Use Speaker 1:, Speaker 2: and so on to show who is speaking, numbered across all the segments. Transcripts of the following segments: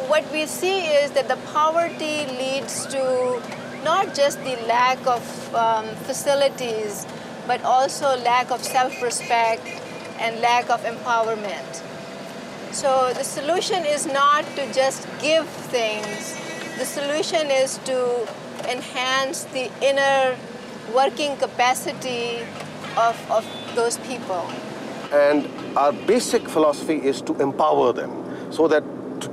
Speaker 1: what we see is that the poverty leads to not just the lack of facilities, but also lack of self-respect and lack of empowerment. So the solution is not to just give things. The solution is to enhance the inner working capacity of those people.
Speaker 2: And our basic philosophy is to empower them so that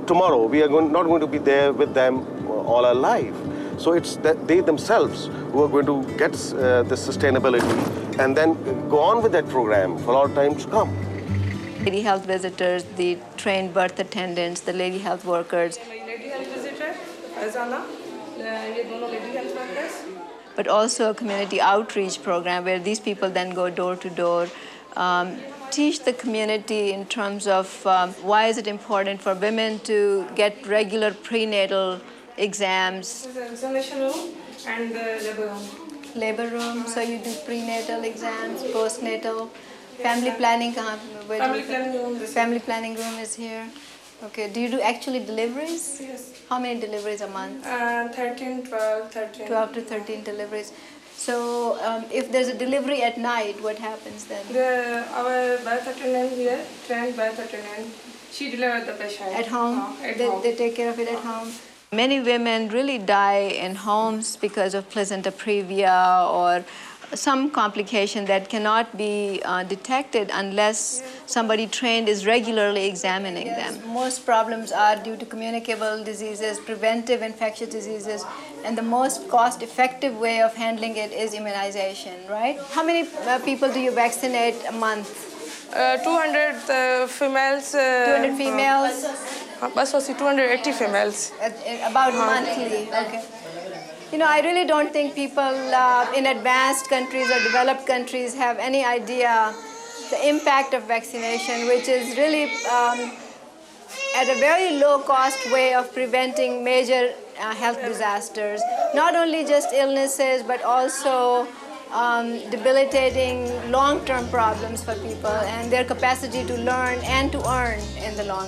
Speaker 2: tomorrow we are not going to be there with them all our life. So it's that they themselves who are going to get the sustainability and then go on with that program for all time to come.
Speaker 1: Lady health visitors, the trained birth attendants, the lady health workers.
Speaker 3: Lady health visitor, Azana, ये दोनों lady health workers.
Speaker 1: But also a community outreach program where these people then go door to door, teach the community in terms of why is it important for women to get regular prenatal exams.
Speaker 3: This is the examination room and the labor room.
Speaker 1: Labor room, so you do prenatal exams, postnatal. Family planning,
Speaker 3: Family planning room.
Speaker 1: Family planning room is here. Okay, do you do actually deliveries?
Speaker 3: Yes.
Speaker 1: How many deliveries a month?
Speaker 3: 13, 12, 13.
Speaker 1: 12 to 13 deliveries. So if there's a delivery at night, what happens then?
Speaker 3: Our birth attendant here, trained birth attendant, she delivered the patient.
Speaker 1: At home?
Speaker 3: At home.
Speaker 1: They take care of it at home? Many women really die in homes because of placenta previa or some complication that cannot be detected unless somebody trained is regularly examining them. Most problems are due to communicable diseases, preventive infectious diseases, and the most cost-effective way of handling it is immunization, right? How many people do you vaccinate a month?
Speaker 3: 200 females.
Speaker 1: 200 females?
Speaker 3: 280 females.
Speaker 1: About monthly, okay. You know, I really don't think people in advanced countries or developed countries have any idea the impact of vaccination, which is really at a very low-cost way of preventing major health disasters. Not only just illnesses, but also debilitating long-term problems for people and their capacity to learn and to earn in the long